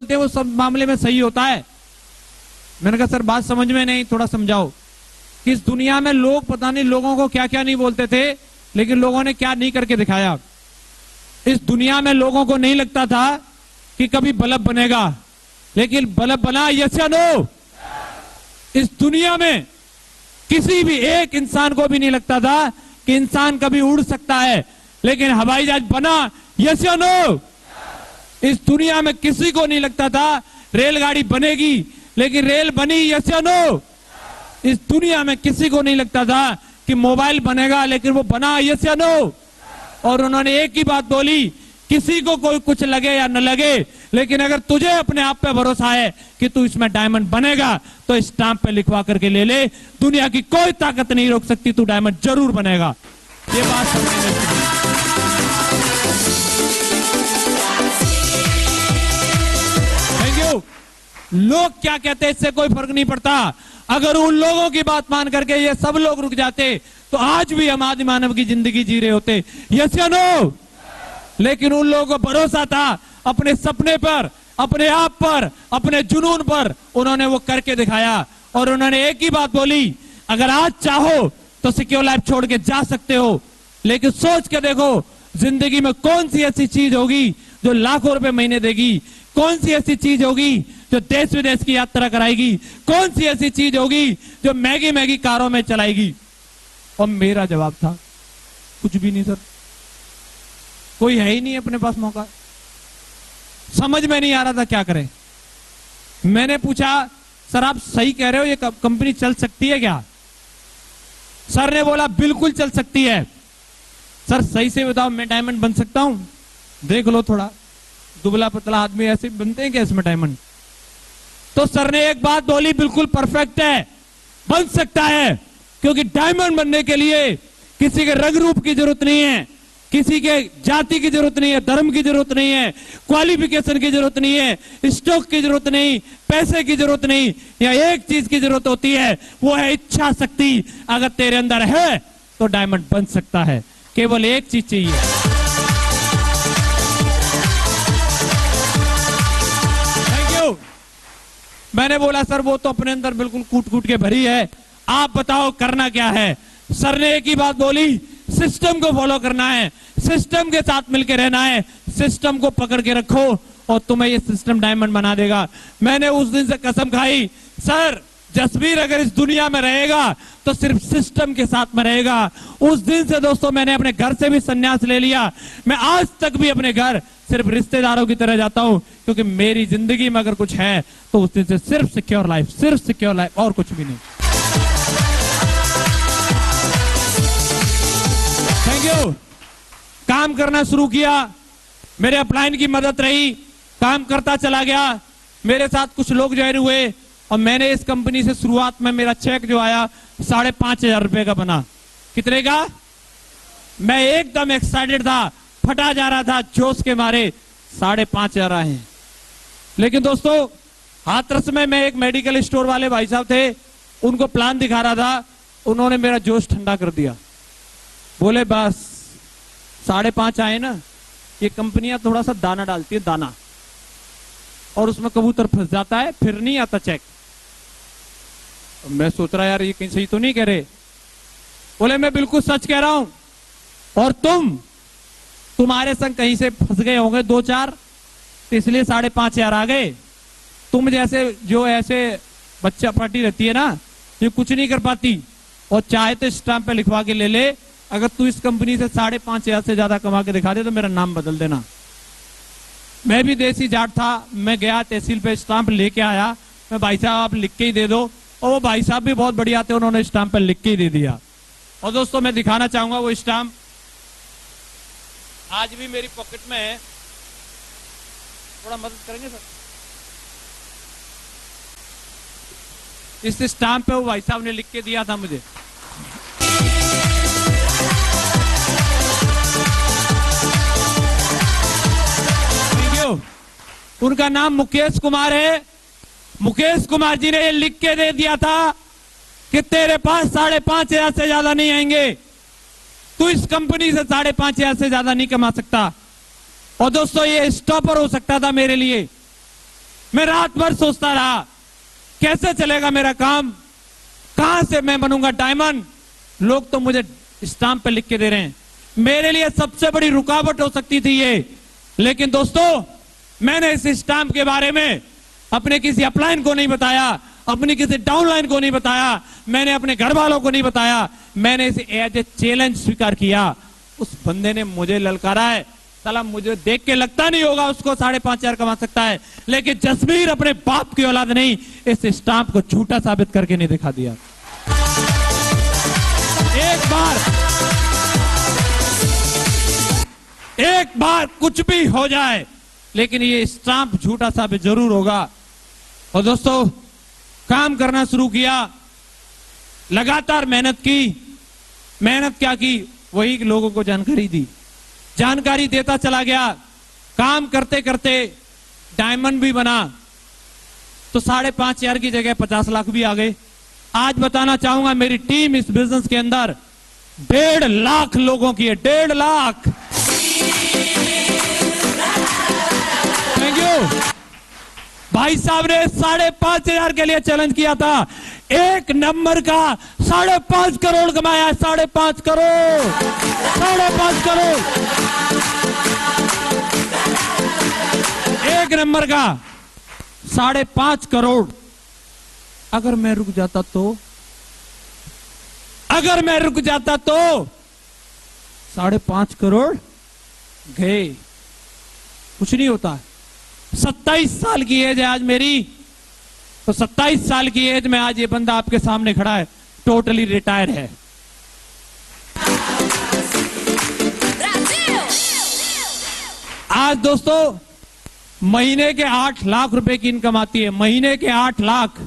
बोलते हैं वो सब मामले में सही होता है। मैंने कहा सर बात समझ में नहीं, थोड़ा समझाओ कि इस दुनिया में लोग पता नहीं लोगों को क्या क्या नहीं बोलते थे, लेकिन लोगों ने क्या नहीं करके दिखाया। इस दुनिया में लोगों को नहीं लगता था कि कभी बल्ब बनेगा, लेकिन बल्ब बना, यस या नो? इस दुनिया में किसी भी एक इंसान को भी नहीं लगता था कि इंसान कभी उड़ सकता है, लेकिन हवाई जहाज बना, यस या नो? इस दुनिया में किसी को नहीं लगता था रेलगाड़ी बनेगी, लेकिन रेल बनी, यस या नो? इस दुनिया में किसी को नहीं लगता था कि मोबाइल बनेगा, लेकिन वो बना, यस या नो? और उन्होंने एक ही बात बोली, किसी को कोई कुछ लगे या न लगे, लेकिन अगर तुझे अपने आप पे भरोसा है कि तू इसमें डायमंड बनेगा तो स्टाम्प पे लिखवा करके ले ले, दुनिया की कोई ताकत नहीं रोक सकती, तू डायमंड जरूर बनेगा। ये बात समझने में। Thank you. लोग क्या कहते हैं इससे कोई फर्क नहीं पड़ता। अगर उन लोगों की बात मान करके ये सब लोग रुक जाते तो आज भी हम आदि मानव की जिंदगी जी रहे होते, यस या नो? लेकिन उन लोगों को भरोसा था अपने सपने पर, अपने आप पर, अपने जुनून पर, उन्होंने वो करके दिखाया। और उन्होंने एक ही बात बोली, अगर आज चाहो तो सिक्योर लाइफ छोड़ के जा सकते हो, लेकिन सोच के देखो जिंदगी में कौन सी ऐसी चीज होगी जो लाखों रुपए महीने देगी, कौन सी ऐसी चीज होगी जो देश विदेश की यात्रा कराएगी, कौन सी ऐसी चीज होगी जो मैगी मैगी कारों में चलाएगी। और मेरा जवाब था कुछ भी नहीं सर, कोई है ही नहीं अपने पास मौका। समझ में नहीं आ रहा था क्या करें। मैंने पूछा सर आप सही कह रहे हो, ये कंपनी चल सकती है क्या? सर ने बोला बिल्कुल चल सकती है। सर सही से बताओ मैं डायमंड बन सकता हूं? देख लो थोड़ा दुबला पतला आदमी ऐसे बनते हैं क्या इसमें डायमंड? तो सर ने एक बात बोली, बिल्कुल परफेक्ट है, बन सकता है, क्योंकि डायमंड बनने के लिए किसी के रंग रूप की जरूरत नहीं है, किसी के जाति की जरूरत नहीं है, धर्म की जरूरत नहीं है, क्वालिफिकेशन की जरूरत नहीं है, स्टॉक की जरूरत नहीं, पैसे की जरूरत नहीं। या एक चीज की जरूरत होती है, वो है इच्छा शक्ति। अगर तेरे अंदर है तो डायमंड बन सकता है, केवल एक चीज चाहिए। Thank you. मैंने बोला सर वो तो अपने अंदर बिल्कुल कूट कूट के भरी है, आप बताओ करना क्या है? सर ने एक ही बात बोली, सिस्टम को फॉलो करना है, सिस्टम के साथ मिलकर रहना है, सिस्टम को पकड़ के रखो और तुम्हें ये सिस्टम डायमंड बना देगा। मैंने उस दिन से कसम खाई, सर जसवीर अगर इस दुनिया में रहेगा तो सिर्फ सिस्टम के साथ में रहेगा। उस दिन से दोस्तों मैंने अपने घर से भी संन्यास ले लिया। मैं आज तक भी अपने घर सिर्फ रिश्तेदारों की तरह जाता हूं, क्योंकि मेरी जिंदगी में अगर कुछ है तो उस दिन से सिर्फ सिक्योर लाइफ, सिर्फ सिक्योर लाइफ और कुछ भी नहीं। Thank you. काम करना शुरू किया, मेरे अपलाइन की मदद रही, काम करता चला गया, मेरे साथ कुछ लोग ज्वाइन हुए और मैंने इस कंपनी से शुरुआत में मेरा चेक जो आया 5,500 रुपए का बना। कितने का? मैं एकदम एक्साइटेड था, फटा जा रहा था जोश के मारे, 5,500 आए। लेकिन दोस्तों हाथरस में मैं एक मेडिकल स्टोर वाले भाई साहब थे, उनको प्लान दिखा रहा था, उन्होंने मेरा जोश ठंडा कर दिया। बोले बस 5,500 आए ना, ये कंपनियां थोड़ा सा दाना डालती है, दाना, और उसमें कबूतर फंस जाता है, फिर नहीं आता चेक। मैं सोच रहा यार ये कहीं सही तो नहीं कह रहे। बोले मैं बिल्कुल सच कह रहा हूं, और तुम्हारे संग कहीं से फंस गए होंगे 2-4, तो इसलिए 5,500 आ गए। तुम जैसे जो ऐसे बच्चा पार्टी रहती है ना, ये कुछ नहीं कर पाती, और चाहे तो स्टाम्प पे लिखवा के ले ले, अगर तू इस कंपनी से 5,500 से ज्यादा कमा के दिखा दे तो मेरा नाम बदल देना। मैं भी देसी जाट था, मैं गया तहसील पे, स्टाम्प लेके आया, मैं भाई साहब आप लिख के ही दे दो, और वो भाई साहब भी बहुत बढ़िया थे, उन्होंने स्टाम्प पे लिख के ही दे दिया। और दोस्तों मैं दिखाना चाहूंगा वो स्टाम्प आज भी मेरी पॉकेट में है, थोड़ा मदद करेंगे सर? इस स्टाम्प पे वो भाई साहब ने लिख के दिया था मुझे। उनका नाम मुकेश कुमार है। मुकेश कुमार जी ने ये लिख के दे दिया था कि तेरे पास 5,500 से ज्यादा नहीं आएंगे, तू इस कंपनी से 5,500 से ज्यादा नहीं कमा सकता। और दोस्तों ये स्टॉपर हो सकता था मेरे लिए, मैं रात भर सोचता रहा कैसे चलेगा मेरा काम, कहां से मैं बनूंगा डायमंड। लोग तो मुझे स्टाम्प पे लिख के दे रहे हैं, मेरे लिए सबसे बड़ी रुकावट हो सकती थी ये। लेकिन दोस्तों, मैंने इस स्टाम्प के बारे में अपने किसी अपलाइन को नहीं बताया, अपनी किसी डाउनलाइन को नहीं बताया, मैंने अपने घर वालों को नहीं बताया, मैंने इसे एज ए चैलेंज स्वीकार किया। उस बंदे ने मुझे ललकारा है, साला मुझे देख के लगता नहीं होगा उसको 5,500 कमा सकता है, लेकिन जसबीर अपने बाप की औलाद नहीं, इस स्टाम्प को झूठा साबित करके नहीं दिखा दिया। एक बार कुछ भी हो जाए, लेकिन ये स्टाम्प झूठा साबित जरूर होगा। और दोस्तों, काम करना शुरू किया, लगातार मेहनत की। मेहनत क्या की, वही लोगों को जानकारी दी, जानकारी देता चला गया। काम करते करते डायमंड भी बना, तो 5,500 की जगह 50 लाख भी आ गए। आज बताना चाहूंगा, मेरी टीम इस बिजनेस के अंदर 1.5 लाख लोगों की है, 1.5 लाख। Thank you. भाई साहब ने 5,500 के लिए चैलेंज किया था, एक नंबर का 5.5 करोड़ कमाया, 5.5 करोड़, 5.5 करोड़ एक नंबर का 5.5 करोड़। अगर मैं रुक जाता तो, अगर मैं रुक जाता तो 5.5 करोड़ गए, कुछ नहीं होता। 27 साल की एज है आज मेरी, तो 27 साल की एज में आज ये बंदा आपके सामने खड़ा है, टोटली रिटायर है। आज दोस्तों महीने के 8 लाख रुपए की इनकम आती है, महीने के 8 लाख।